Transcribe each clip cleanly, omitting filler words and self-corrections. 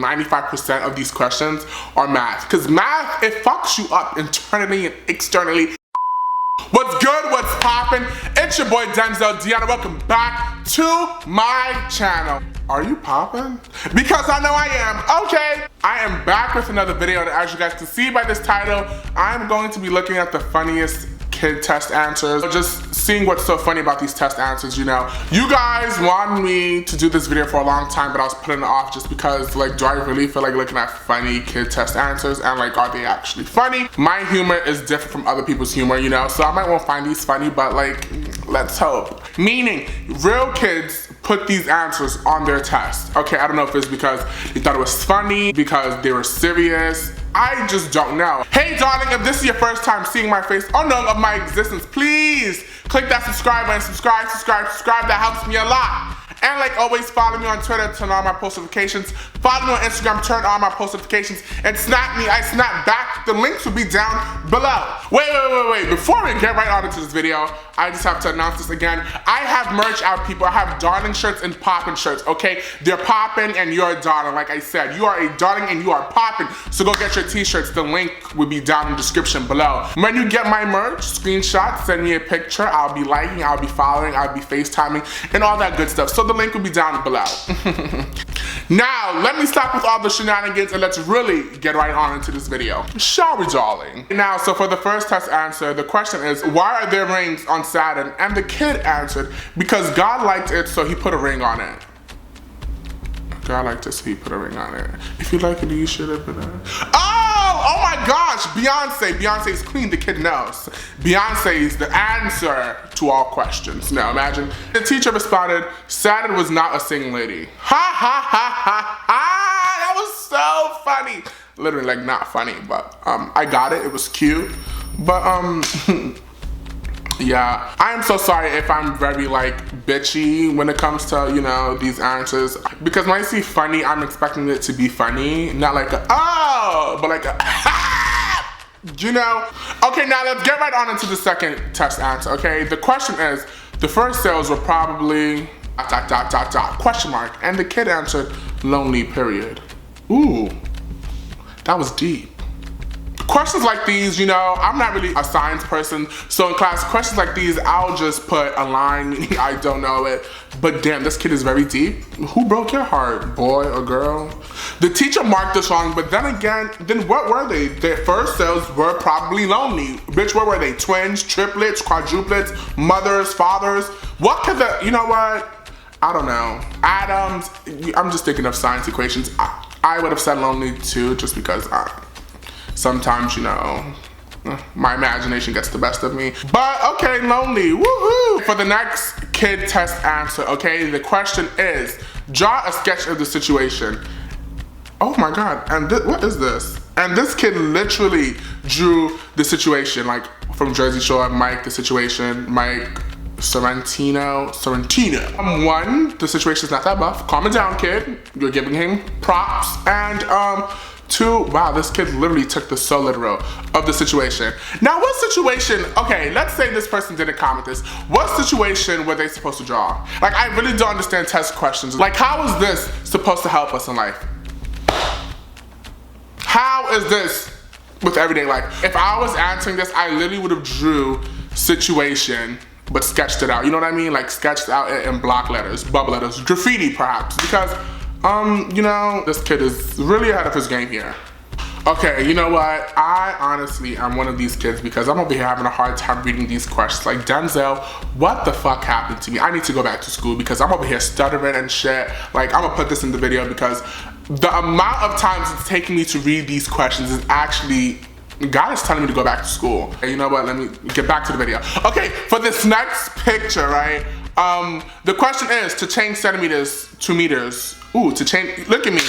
95% of these questions are math. Because math, it fucks you up internally and externally. What's good? What's poppin'? It's your boy Denzel Deanna. Welcome back to my channel. Are you poppin'? Because I know I am. Okay. I am back with another video, and as you guys can see by this title, I'm going to be looking at the funniest kid test answers. Just seeing what's so funny about these test answers, you know. You guys wanted me to do this video for a long time, but I was putting it off just because, like, do I really feel like looking at funny kid test answers and, like, are they actually funny? My humor is different from other people's humor, you know, so I might won't find these funny, but, like, let's hope. Meaning, real kids put these answers on their test. Okay, I don't know if it's because they thought it was funny, because they were serious. I just don't know. Hey darling, if this is your first time seeing my face or knowing of my existence, please click that subscribe button, subscribe, that helps me a lot. And like always, follow me on Twitter, turn on my post notifications. Follow me on Instagram, turn on my post notifications. And snap me, I snap back. The links will be down below. Wait. Before we get right on into this video, I just have to announce this again. I have merch out, people. I have darling shirts and poppin' shirts, okay? They're poppin' and you're a darling. Like I said, you are a darling and you are poppin'. So go get your t-shirts. The link will be down in the description below. When you get my merch, screenshot, send me a picture. I'll be liking, I'll be following, I'll be FaceTiming, and all that good stuff. So the link will be down below. Now, let me stop with all the shenanigans and let's really get right on into this video. Shall we, darling? Now, so for the first test answer, the question is, why are there rings on Saturn? And the kid answered, because God liked it, so he put a ring on it. God liked it, so he put a ring on it. If you like it, you should have put it. Oh my gosh, Beyonce's queen, the kid knows. Beyonce's the answer to all questions. Now imagine, the teacher responded, Saturn was not a single lady. Ha ha ha ha ha, that was so funny. Literally like not funny, but I got it, it was cute. But yeah, I am so sorry if I'm very like bitchy when it comes to, you know, these answers. Because when I see funny, I'm expecting it to be funny. Not like a, oh, but like a, you know? Okay, now let's get right on into the second test answer, okay? The question is, the first sales were probably, ... question mark. And the kid answered, lonely, period. Ooh, that was deep. Questions like these, you know, I'm not really a science person, so in class, questions like these, I'll just put a line, meaning I don't know it, but damn, this kid is very deep. Who broke your heart, boy or girl? The teacher marked this wrong, but then again, then what were they? Their first sales were probably lonely. Bitch, what were they? Twins, triplets, quadruplets, mothers, fathers? What could the, you know what? I don't know. Atoms, I'm just thinking of science equations. I would have said lonely too, just because sometimes, you know, my imagination gets the best of me. But okay, lonely, woohoo! For the next kid test answer, okay, the question is, draw a sketch of the situation. Oh my God, and what is this? And this kid literally drew the situation, like from Jersey Shore, Mike, the situation, Mike, Sorrentino. One, the situation's not that buff. Calm it down, kid. You're giving him props. And two, wow, this kid literally took this so literal of the situation. Now, what situation, okay, let's say this person didn't comment this. What situation were they supposed to draw? Like, I really don't understand test questions. Like, how is this supposed to help us in life? How is this with everyday life? If I was answering this, I literally would have drew situation, but sketched it out. You know what I mean? Like, sketched out in block letters, bubble letters, graffiti perhaps, because you know, this kid is really ahead of his game here. Okay, you know what? I honestly am one of these kids because I'm over here having a hard time reading these questions. Like, Denzel, what the fuck happened to me? I need to go back to school because I'm over here stuttering and shit. Like, I'm gonna put this in the video because the amount of times it's taking me to read these questions is actually, God is telling me to go back to school. Hey, you know what? Let me get back to the video. Okay, for this next picture, right? The question is to change centimeters to meters. Ooh, to change, look at me.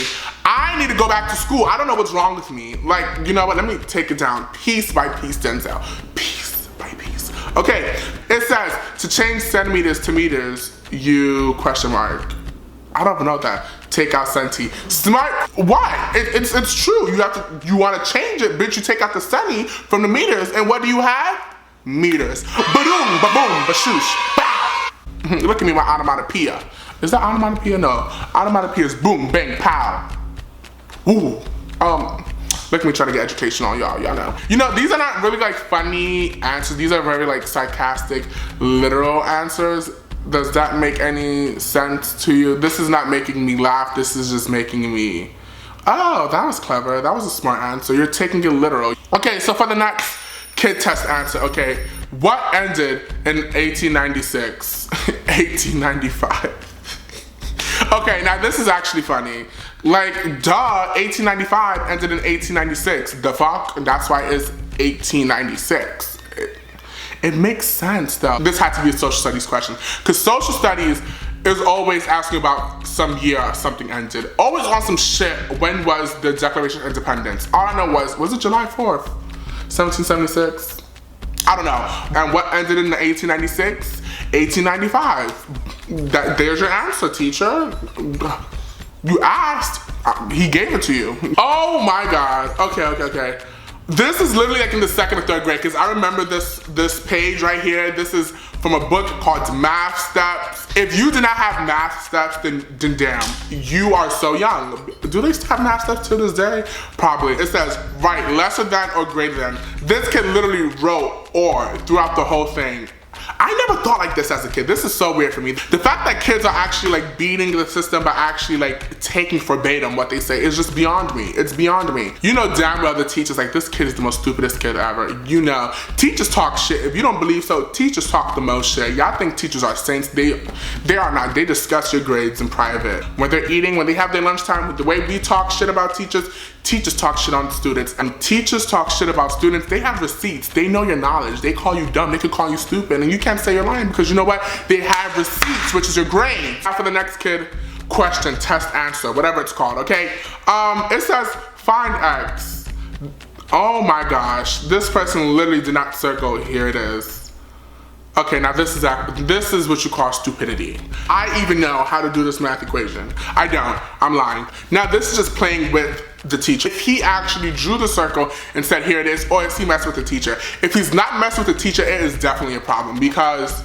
I need to go back to school. I don't know what's wrong with me. Like, you know what, let me take it down piece by piece, Denzel. Piece by piece. Okay, it says to change centimeters to meters, you question mark. I don't even know that. Take out centi. Smart, why? It's true. You want to change it, bitch. You take out the centi from the meters, and what do you have? Meters. Ba-doom, ba-boom, ba-shoosh, bah. Look at me, my onomatopoeia. Is that onomatopoeia? No. Onomatopoeia is boom, bang, pow. Ooh, look at me try to get educational on y'all know. You know, these are not really like funny answers. These are very like sarcastic, literal answers. Does that make any sense to you? This is not making me laugh. This is just making me, oh, that was clever. That was a smart answer. You're taking it literal. Okay, so for the next kid test answer, okay, what ended in 1896? 1895. Okay, now this is actually funny. Like, duh, 1895 ended in 1896. The fuck? That's why it's 1896. It makes sense though. This had to be a social studies question, because social studies is always asking about some year something ended. Always on some shit, when was the Declaration of Independence? All I know was it July 4th, 1776? I don't know. And what ended in the 1896? 1895. There's your answer, teacher. You asked, he gave it to you. Oh my God, okay. This is literally like in the 2nd or 3rd grade, because I remember this page right here. This is from a book called Math Steps. If you do not have math steps, then damn, you are so young. Do they still have math steps to this day? Probably. It says, write lesser than or greater than. This kid literally wrote or throughout the whole thing. I never thought like this as a kid. This is so weird for me. The fact that kids are actually like beating the system by actually like taking verbatim what they say is just beyond me. It's beyond me. You know damn well the teacher's like, this kid is the most stupidest kid ever. You know, teachers talk shit. If you don't believe so, teachers talk the most shit. Y'all think teachers are saints. They are not. They discuss your grades in private. When they're eating, when they have their lunchtime, the way we talk shit about teachers talk shit on students, and teachers talk shit about students. They have receipts. They know your knowledge. They call you dumb. They could call you stupid, and you can't say you're lying because you know what? They have receipts, which is your grades. Now for the next kid, question, test, answer, whatever it's called, okay? It says find X. Oh my gosh, this person literally did not circle. Here it is. Okay, now this is what you call stupidity. I even know how to do this math equation. I don't, I'm lying. Now this is just playing with the teacher. If he actually drew the circle and said here it is, or is he messing with the teacher? If he's not messing with the teacher, it is definitely a problem, because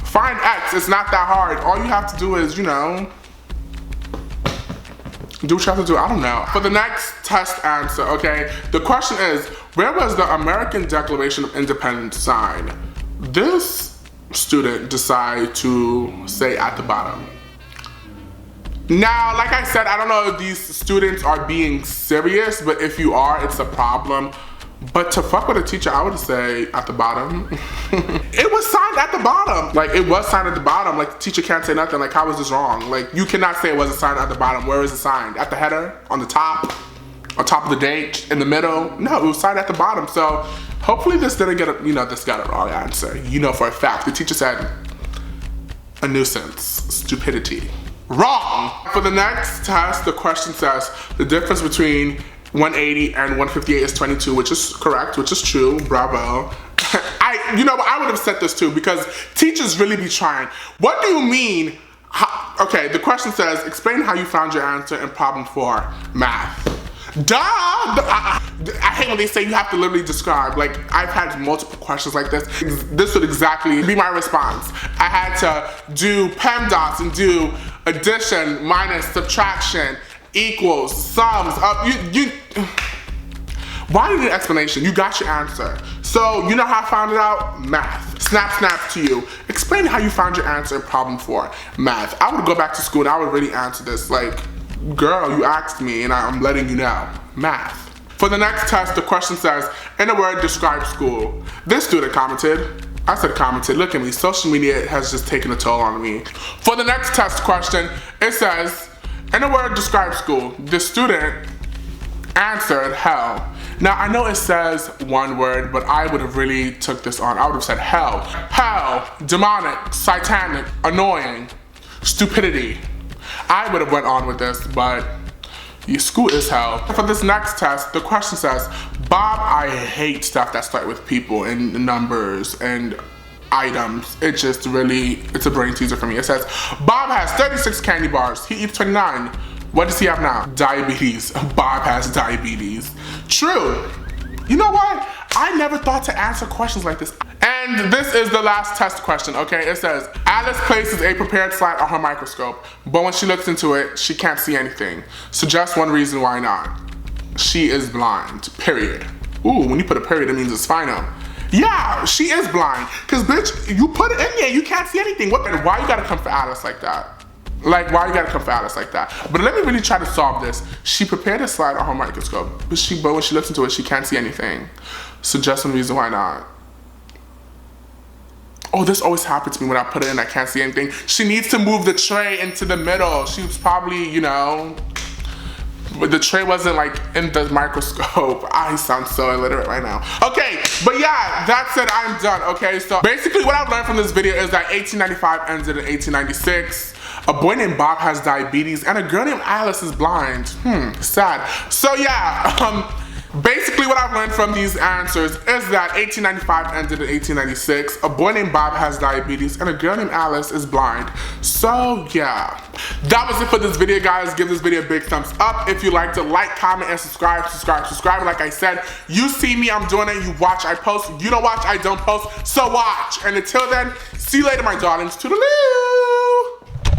find X, it's not that hard. All you have to do is, you know, do what you have to do, I don't know. For the next test answer, okay, the question is, where was the American Declaration of Independence signed? This student decided to say at the bottom. Now, like I said, I don't know if these students are being serious, but if you are, it's a problem. But to fuck with a teacher, I would say at the bottom. It was signed at the bottom. Like, it was signed at the bottom. Like, the teacher can't say nothing. Like, how is this wrong? Like, you cannot say it wasn't signed at the bottom. Where is it signed? At the header? On the top? On top of the date? In the middle? No, it was signed at the bottom. So, hopefully this didn't get a, you know, this got a wrong answer. You know for a fact. The teacher said, a nuisance, stupidity. Wrong! For the next test, the question says, the difference between 180 and 158 is 22, which is correct, which is true, bravo. You know, I would have said this too, because teachers really be trying. What do you mean? Okay, the question says, explain how you found your answer in problem 4, math. Duh! I hate when they say you have to literally describe. Like, I've had multiple questions like this. This would exactly be my response. I had to do PEMDAS and do addition, minus, subtraction, equals, sums, up. Why do you need an explanation? You got your answer. So, you know how I found it out? Math. Snap to you. Explain how you found your answer in problem 4, math. I would go back to school and I would really answer this. Like, girl, you asked me and I'm letting you know. Math. For the next test, the question says, in a word, describe school. This student commented. I said commented, look at me, social media has just taken a toll on me. For the next test question, it says, in a word, describe school. The student answered hell. Now I know it says one word, but I would have really took this on. I would have said hell. Hell, demonic, satanic, annoying, stupidity. I would have went on with this, but school is hell. For this next test, the question says, Bob, I hate stuff that start with people and numbers and items. It just really, it's a brain teaser for me. It says, Bob has 36 candy bars. He eats 29. What does he have now? Diabetes. Bob has diabetes. True. You know what? I never thought to answer questions like this. And this is the last test question, okay? It says, Alice places a prepared slide on her microscope, but when she looks into it, she can't see anything. Suggest one reason why not. She is blind, period. Ooh, when you put a period, it means it's final. Yeah, she is blind. Cause bitch, you put it in there, you can't see anything. Why you gotta come for Alice like that? Like, why you gotta come for Alice like that? But let me really try to solve this. She prepared a slide on her microscope, but when she looks into it, she can't see anything. Suggest some reason why not. Oh, this always happens to me when I put it in, I can't see anything. She needs to move the tray into the middle. She was probably, you know, but the tray wasn't like in the microscope. I sound so illiterate right now. Okay, but yeah, that's it, I'm done, okay? So basically what I've learned from this video is that 1895 ended in 1896. A boy named Bob has diabetes and a girl named Alice is blind. Sad. So yeah, basically what I've learned from these answers is that 1895 ended in 1896, a boy named Bob has diabetes, and a girl named Alice is blind. So yeah, that was it for this video, guys. Give this video a big thumbs up if you liked it. Like, comment, and subscribe. Like I said, you see me, I'm doing it. You watch, I post. You don't watch, I don't post. So watch. And until then, see you later, my darlings. Toodaloo!